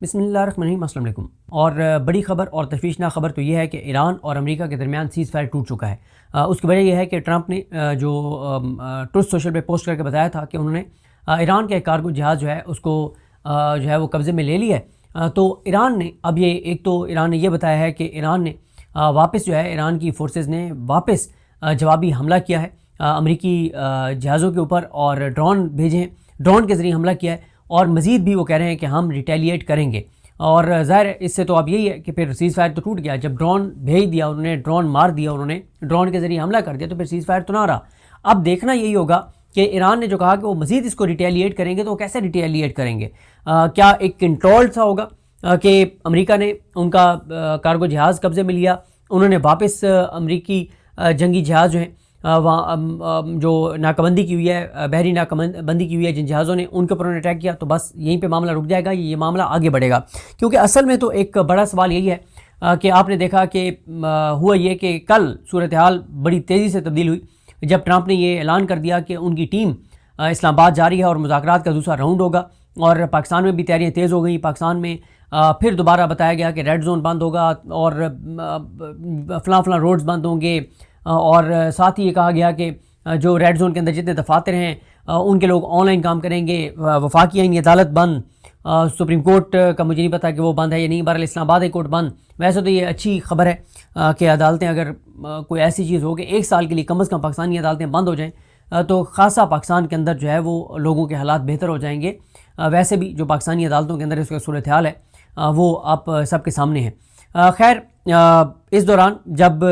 بسم اللہ الرحمن الرحیم، السلام علیکم۔ اور بڑی خبر اور تشویشناک خبر تو یہ ہے کہ ایران اور امریکہ کے درمیان سیز فائر ٹوٹ چکا ہے۔ اس کی وجہ یہ ہے کہ ٹرمپ نے جو ٹروتھ سوشل پہ پوسٹ کر کے بتایا تھا کہ انہوں نے ایران کا ایک کارگو جہاز جو ہے اس کو جو ہے وہ قبضے میں لے لیا ہے، تو ایران نے اب ایران نے یہ بتایا ہے کہ ایران نے واپس جو ہے ایران کی فورسز نے واپس جوابی حملہ کیا ہے امریکی جہازوں کے اوپر، اور ڈرون بھیجے ہیں، ڈرون کے ذریعے حملہ کیا ہے، اور مزید بھی وہ کہہ رہے ہیں کہ ہم ریٹیلیٹ کریں گے۔ اور ظاہر ہے اس سے تو اب یہی ہے کہ پھر سیز فائر تو ٹوٹ گیا، جب ڈرون بھیج دیا انہوں نے، ڈرون مار دیا انہوں نے، ڈرون کے ذریعے حملہ کر دیا، تو پھر سیز فائر تو نہ رہا۔ اب دیکھنا یہی ہوگا کہ ایران نے جو کہا کہ وہ مزید اس کو ریٹیلیٹ کریں گے، تو وہ کیسے ریٹیلیٹ کریں گے؟ کیا ایک کنٹرول سا ہوگا کہ امریکہ نے ان کا کارگو جہاز قبضے میں لیا، انہوں نے واپس امریکی جنگی جہاز جو ہیں جو ناکہ بندی کی ہوئی ہے، بحری ناکہ بندی کی ہوئی ہے جن جہازوں نے، ان کے اوپر انہوں نے اٹیک کیا، تو بس یہیں پہ معاملہ رک جائے گا، یہ معاملہ آگے بڑھے گا؟ کیونکہ اصل میں تو ایک بڑا سوال یہی ہے کہ آپ نے دیکھا کہ ہوا یہ کہ کل صورتحال بڑی تیزی سے تبدیل ہوئی جب ٹرمپ نے یہ اعلان کر دیا کہ ان کی ٹیم اسلام آباد جا رہی ہے اور مذاکرات کا دوسرا راؤنڈ ہوگا، اور پاکستان میں بھی تیاریاں تیز ہو گئیں۔ پاکستان میں پھر دوبارہ بتایا گیا کہ ریڈ زون بند ہوگا اور فلاں روڈز بند ہوں گے، اور ساتھ ہی یہ کہا گیا کہ جو ریڈ زون کے اندر جتنے دفاتر ہیں ان کے لوگ آن لائن کام کریں گے، وفاقی آئینی عدالت بند، سپریم کورٹ کا مجھے نہیں پتا کہ وہ بند ہے یا نہیں، بہرحال اسلام آباد ہائی کورٹ بند۔ ویسے تو یہ اچھی خبر ہے کہ عدالتیں اگر کوئی ایسی چیز ہو کہ ایک سال کے لیے کم از کم پاکستانی عدالتیں بند ہو جائیں، تو خاصا پاکستان کے اندر جو ہے وہ لوگوں کے حالات بہتر ہو جائیں گے۔ ویسے بھی جو پاکستانی عدالتوں کے اندر اس کا صورتحال ہے وہ آپ سب کے سامنے ہے۔ خیر، اس دوران جب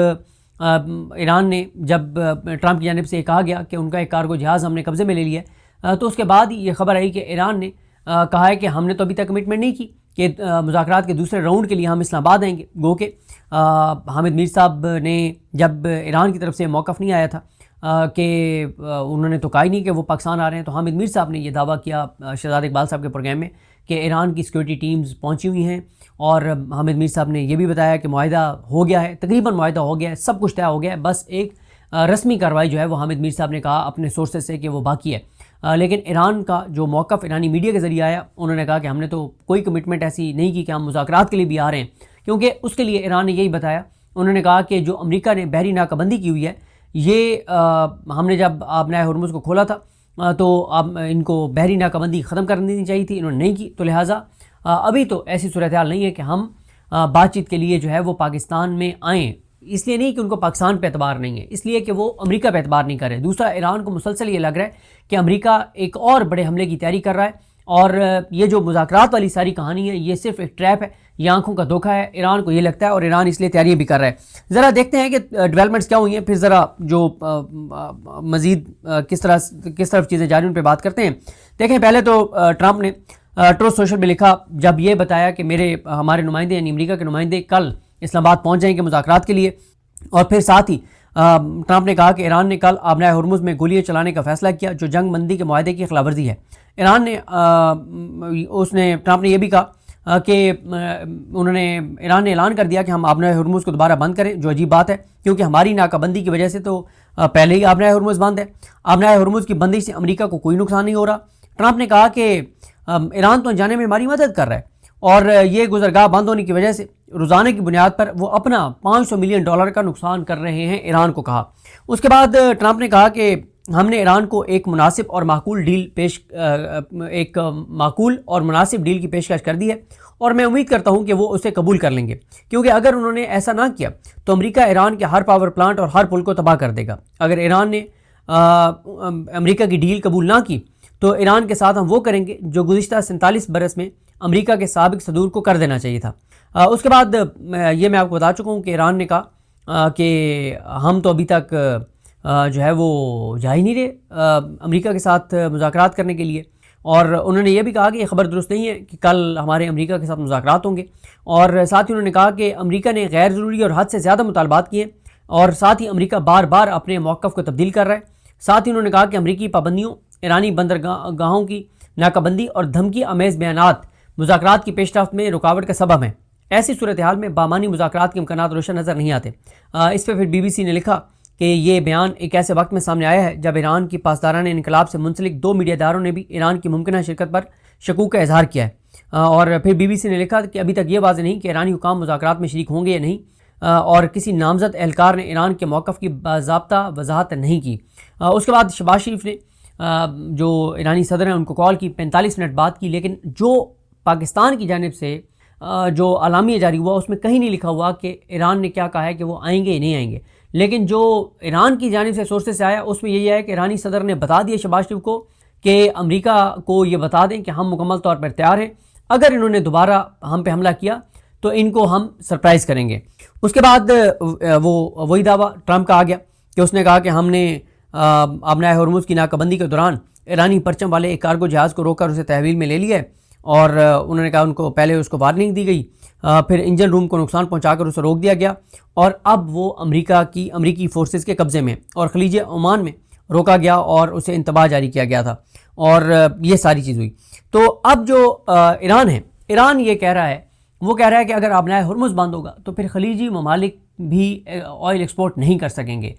ایران نے ٹرمپ کی جانب سے یہ کہا گیا کہ ان کا ایک کارگو جہاز ہم نے قبضے میں لے لیا، تو اس کے بعد یہ خبر آئی کہ ایران نے کہا ہے کہ ہم نے تو ابھی تک کمٹمنٹ نہیں کی کہ مذاکرات کے دوسرے راؤنڈ کے لیے ہم اسلام آباد آئیں گے۔ گو کہ حامد میر صاحب نے جب ایران کی طرف سے موقف نہیں آیا تھا کہ انہوں نے تو کہا ہی نہیں کہ وہ پاکستان آ رہے ہیں، تو حامد میر صاحب نے یہ دعویٰ کیا شہزاد اقبال صاحب کے پروگرام میں کہ ایران کی سیکورٹی ٹیمز پہنچی ہوئی ہیں، اور حامد میر صاحب نے یہ بھی بتایا کہ معاہدہ ہو گیا ہے، تقریباً معاہدہ ہو گیا ہے، سب کچھ طے ہو گیا ہے، بس ایک رسمی کارروائی جو ہے وہ حامد میر صاحب نے کہا اپنے سورسز سے کہ وہ باقی ہے۔ لیکن ایران کا جو موقف ایرانی میڈیا کے ذریعے آیا، انہوں نے کہا کہ ہم نے تو کوئی کمٹمنٹ ایسی نہیں کی کہ ہم مذاکرات کے لیے بھی آ رہے ہیں، کیونکہ اس کے لیے ایران نے یہی بتایا، انہوں نے کہا کہ جو امریکہ نے بحری ناکہ بندی کی ہوئی ہے، یہ ہم نے جب آبنائے ہرمز کو کھولا تھا تو اب ان کو بحری ناکہ بندی ختم کر دینی چاہیے تھی، انہوں نے نہیں کی، تو لہٰذا ابھی تو ایسی صورتحال نہیں ہے کہ ہم بات چیت کے لیے جو ہے وہ پاکستان میں آئیں۔ اس لیے نہیں کہ ان کو پاکستان پہ اعتبار نہیں ہے، اس لیے کہ وہ امریکہ پہ اعتبار نہیں کر رہے۔ دوسرا، ایران کو مسلسل یہ لگ رہا ہے کہ امریکہ ایک اور بڑے حملے کی تیاری کر رہا ہے، اور یہ جو مذاکرات والی ساری کہانی ہے یہ صرف ایک ٹریپ ہے، یہ آنکھوں کا دھوکہ ہے، ایران کو یہ لگتا ہے، اور ایران اس لیے تیاریاں بھی کر رہا ہے۔ ذرا دیکھتے ہیں کہ ڈیولپمنٹس کیا ہوئی ہیں، پھر ذرا جو مزید کس طرف چیزیں جاری ان پہ بات کرتے ہیں۔ دیکھیں، پہلے تو ٹرمپ نے ٹروتھ سوشل میں لکھا، جب یہ بتایا کہ ہمارے نمائندے یعنی امریکہ کے نمائندے کل اسلام آباد پہنچ جائیں گے مذاکرات کے لیے، اور پھر ساتھ ہی ٹرمپ نے کہا کہ ایران نے کل آبنائے ہرمز میں گولیاں چلانے کا فیصلہ کیا، جو جنگ بندی کے معاہدے کی خلاف ورزی ہے۔ ٹرمپ نے یہ بھی کہا کہ ایران نے اعلان کر دیا کہ ہم آبنائے ہرمز کو دوبارہ بند کریں، جو عجیب بات ہے کیونکہ ہماری ناکہ بندی کی وجہ سے تو پہلے ہی آبنائے ہرمز بند ہے، آبنائے ہرمز کی بندش سے امریکہ کو کوئی نقصان نہیں ہو رہا۔ ٹرمپ نے کہا کہ ایران تو جانے میں ہماری مدد کر رہا ہے، اور یہ گزرگاہ بند ہونے کی وجہ سے روزانہ کی بنیاد پر وہ اپنا $500 ملین کا نقصان کر رہے ہیں، ایران کو کہا۔ اس کے بعد ٹرمپ نے کہا کہ ہم نے ایران کو ایک مناسب اور معقول ڈیل کی پیشکش کر دی ہے، اور میں امید کرتا ہوں کہ وہ اسے قبول کر لیں گے، کیونکہ اگر انہوں نے ایسا نہ کیا تو امریکہ ایران کے ہر پاور پلانٹ اور ہر پل کو تباہ کر دے گا۔ اگر ایران نے امریکہ کی ڈیل قبول نہ کی تو ایران کے ساتھ ہم وہ کریں گے جو گزشتہ 47 برس میں امریکہ کے سابق صدور کو کر دینا چاہیے تھا۔ اس کے بعد یہ میں آپ کو بتا چکا ہوں کہ ایران نے کہا کہ ہم تو ابھی تک جو ہے وہ جا ہی نہیں رہے امریکہ کے ساتھ مذاکرات کرنے کے لیے، اور انہوں نے یہ بھی کہا کہ یہ خبر درست نہیں ہے کہ کل ہمارے امریکہ کے ساتھ مذاکرات ہوں گے، اور ساتھ ہی انہوں نے کہا کہ امریکہ نے غیر ضروری اور حد سے زیادہ مطالبات کیے، اور ساتھ ہی امریکہ بار بار اپنے موقف کو تبدیل کر رہا ہے۔ ساتھ ہی انہوں نے کہا کہ امریکی پابندیوں، ایرانی بندرگاہوں کی ناکہ بندی اور دھمکی آمیز بیانات مذاکرات کی پیش رفت میں رکاوٹ کا سبب ہیں۔ ایسی صورتحال میں بامانی مذاکرات کے امکانات روشن نظر نہیں آتے۔ اس پہ پھر BBC نے لکھا کہ یہ بیان ایک ایسے وقت میں سامنے آیا ہے جب ایران کی پاسداران انقلاب سے منسلک 2 میڈیا اداروں نے بھی ایران کی ممکنہ شرکت پر شکوک کا اظہار کیا ہے۔ اور پھر BBC نے لکھا کہ ابھی تک یہ واضح نہیں کہ ایرانی حکام مذاکرات میں شریک ہوں گے یا نہیں، اور کسی نامزد اہلکار نے ایران کے موقف کی باضابطہ وضاحت نہیں کی۔ اس کے بعد شہباز شریف نے جو ایرانی صدر ہیں ان کو کال کی، 45 منٹ بات کی، لیکن جو پاکستان کی جانب سے جو اعلامیہ جاری ہوا اس میں کہیں نہیں لکھا ہوا کہ ایران نے کیا کہا ہے کہ وہ آئیں گے یا نہیں آئیں گے، لیکن جو ایران کی جانب سے سورسز سے آیا اس میں یہی ہے کہ ایرانی صدر نے بتا دیا شہباز شریف کو کہ امریکہ کو یہ بتا دیں کہ ہم مکمل طور پر تیار ہیں، اگر انہوں نے دوبارہ ہم پہ حملہ کیا تو ان کو ہم سرپرائز کریں گے۔ اس کے بعد وہی دعویٰ ٹرمپ کا آ گیا کہ اس نے کہا کہ ہم نے آبنائے ہرمز کی ناکہ بندی کے دوران ایرانی پرچم والے ایک کارگو جہاز کو روک کر اسے تحویل میں لے لیا ہے، اور انہوں نے کہا ان کو پہلے اس کو وارننگ دی گئی، پھر انجن روم کو نقصان پہنچا کر اسے روک دیا گیا، اور اب وہ امریکی فورسز کے قبضے میں اور خلیج عمان میں روکا گیا اور اسے انتباہ جاری کیا گیا تھا، اور یہ ساری چیز ہوئی۔ تو اب جو ایران ہے، ایران یہ کہہ رہا ہے، وہ کہہ رہا ہے کہ اگر آبنائے ہرمز بند ہوگا تو پھر خلیجی ممالک بھی آئل ایکسپورٹ نہیں کر سکیں گے،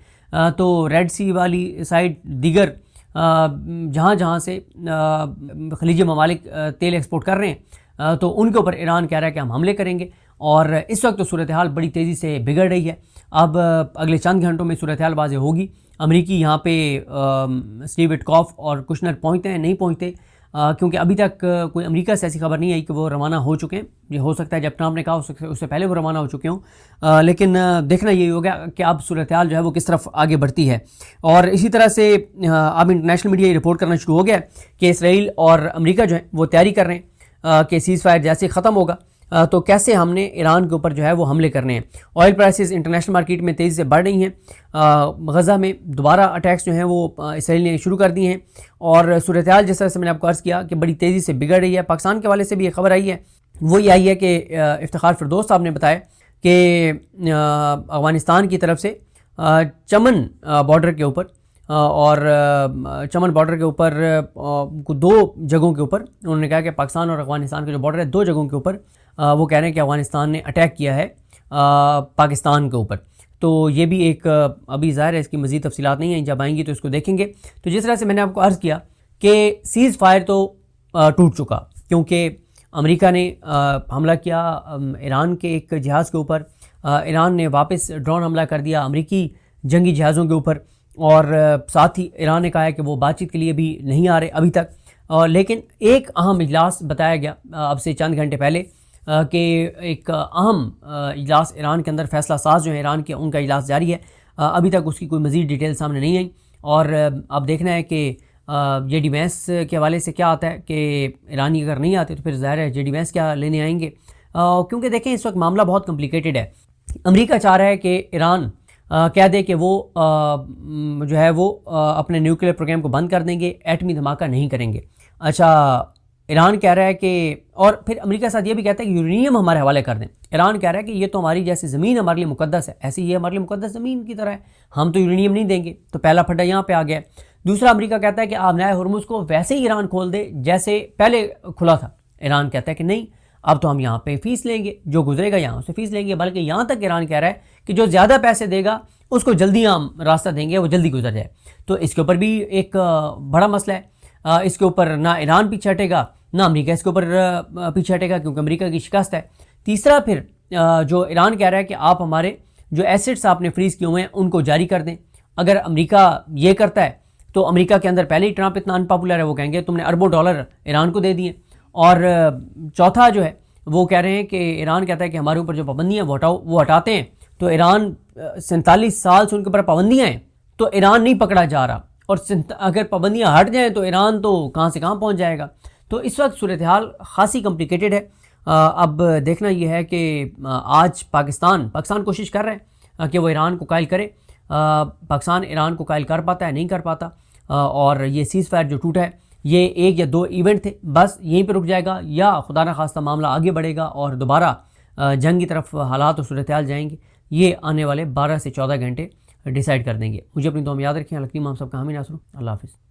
تو ریڈ سی والی سائڈ دیگر جہاں سے خلیجی ممالک تیل ایکسپورٹ کر رہے ہیں تو ان کے اوپر ایران کہہ رہا ہے کہ ہم حملے کریں گے، اور اس وقت تو صورتحال بڑی تیزی سے بگڑ رہی ہے۔ اب اگلے چند گھنٹوں میں صورتحال واضح ہوگی۔ امریکی یہاں پہ اسٹیو وٹکاف اور کشنر پہنچتے ہیں نہیں پہنچتے، کیونکہ ابھی تک کوئی امریکہ سے ایسی خبر نہیں آئی کہ وہ روانہ ہو چکے ہیں۔ یہ ہو سکتا ہے جب ٹرمپ نے کہا اس سے پہلے وہ روانہ ہو چکے ہوں، لیکن دیکھنا یہی ہوگا کہ اب صورتحال جو ہے وہ کس طرف آگے بڑھتی ہے۔ اور اسی طرح سے اب انٹرنیشنل میڈیا یہ رپورٹ کرنا شروع ہو گیا کہ اسرائیل اور امریکہ جو ہے وہ تیاری کر رہے ہیں کہ سیز فائر جیسے ختم ہوگا تو کیسے ہم نے ایران کے اوپر جو ہے وہ حملے کرنے ہیں۔ آئل پرائسز انٹرنیشنل مارکیٹ میں تیزی سے بڑھ رہی ہیں، غزہ میں دوبارہ اٹیکس جو ہیں وہ اسرائیل نے شروع کر دیے ہیں، اور صورتحال جس طرح سے میں نے آپ کو عرض کیا کہ بڑی تیزی سے بگڑ رہی ہے۔ پاکستان کے حوالے سے بھی یہ خبر آئی ہے، وہ یہ آئی ہے کہ افتخار فردوس صاحب نے بتایا کہ افغانستان کی طرف سے چمن بارڈر کے اوپر دو جگہوں کے اوپر انہوں نے کہا کہ پاکستان اور افغانستان کا جو بارڈر ہے دو جگہوں کے اوپر وہ کہہ رہے ہیں کہ افغانستان نے اٹیک کیا ہے پاکستان کے اوپر۔ تو یہ بھی ایک ابھی ظاہر ہے اس کی مزید تفصیلات نہیں ہیں، جب آئیں گی تو اس کو دیکھیں گے۔ تو جس طرح سے میں نے آپ کو عرض کیا کہ سیز فائر تو ٹوٹ چکا، کیونکہ امریکہ نے حملہ کیا ایران کے ایک جہاز کے اوپر، ایران نے واپس ڈرون حملہ کر دیا امریکی جنگی جہازوں کے اوپر، اور ساتھ ہی ایران نے کہا ہے کہ وہ بات چیت کے لیے بھی نہیں آ رہے ابھی تک۔ لیکن ایک اہم اجلاس بتایا گیا اب سے چند گھنٹے پہلے کہ ایک اہم اجلاس ایران کے اندر فیصلہ ساز جو ہے ایران کے ان کا اجلاس جاری ہے، ابھی تک اس کی کوئی مزید ڈیٹیل سامنے نہیں آئی، اور اب دیکھنا ہے کہ جے ڈی وینس کے حوالے سے کیا آتا ہے کہ ایرانی اگر نہیں آتے تو پھر ظاہر ہے جے ڈی وینس کیا لینے آئیں گے، کیونکہ دیکھیں اس وقت معاملہ بہت کمپلیکیٹڈ ہے۔ امریکہ چاہ رہا ہے کہ ایران کہہ دے کہ وہ جو ہے وہ اپنے نیوکلیئر پروگرام کو بند کر دیں گے، ایٹمی دھماکہ نہیں کریں گے۔ اچھا، ایران کہہ رہا ہے کہ، اور پھر امریکہ ساتھ یہ بھی کہتا ہے کہ یورینیم ہمارے حوالے کر دیں۔ ایران کہہ رہا ہے کہ یہ تو ہماری جیسے زمین ہمارے لیے مقدس ہے، ایسے یہ ہمارے لیے مقدس زمین کی طرح ہے، ہم تو یورینیم نہیں دیں گے۔ تو پہلا پھڈا یہاں پہ آ گیا۔ دوسرا، امریکہ کہتا ہے کہ آبنائے ہرمز کو ویسے ہی ایران کھول دے جیسے پہلے کھلا تھا۔ ایران کہتا ہے کہ نہیں، اب تو ہم یہاں پہ فیس لیں گے، جو گزرے گا یہاں سے فیس لیں گے، بلکہ یہاں تک ایران کہہ رہا ہے کہ جو زیادہ پیسے دے گا اس کو جلدی ہم راستہ دیں گے، وہ جلدی گزر جائے۔ تو اس کے اوپر بھی ایک بڑا مسئلہ ہے، اس کے اوپر نہ ایران پیچھے ہٹے گا نہ امریکہ اس کے اوپر پیچھے ہٹے گا، کیونکہ امریکہ کی شکست ہے۔ تیسرا، پھر جو ایران کہہ رہا ہے کہ آپ ہمارے جو ایسٹس آپ نے فریز کیے ہوئے ہیں ان کو جاری کر دیں۔ اگر امریکہ یہ کرتا ہے تو امریکہ کے اندر پہلے ہی ٹرمپ اتنا ان پاپولر ہے، وہ کہیں گے تم نے اربوں ڈالر ایران کو دے دیے۔ اور چوتھا جو ہے وہ کہہ رہے ہیں کہ ایران کہتا ہے کہ ہمارے اوپر جو پابندیاں وہ ہٹاتے ہیں، تو ایران 47 سال سے ان کے اوپر پابندیاں ہیں تو ایران نہیں پکڑا جا رہا، اور اگر پابندیاں ہٹ جائیں تو ایران تو کہاں سے کہاں پہنچ جائے گا۔ تو اس وقت صورتحال خاصی کمپلیکیٹڈ ہے۔ اب دیکھنا یہ ہے کہ آج پاکستان کوشش کر رہے ہیں کہ وہ ایران کو قائل کرے، پاکستان ایران کو قائل کر پاتا ہے نہیں کر پاتا، اور یہ سیز فائر جو ٹوٹا ہے یہ 1 یا 2 ایونٹ تھے، بس یہیں پہ رک جائے گا، یا خدا نہ خواستہ معاملہ آگے بڑھے گا اور دوبارہ جنگ کی طرف حالات و صورتحال جائیں گے۔ یہ آنے والے 12 سے 14 گھنٹے ڈیسائیڈ کر دیں گے۔ مجھے اپنی دعا میں یاد رکھیں۔ الکریم ہم سب کا حامی ناصر۔ اللہ حافظ۔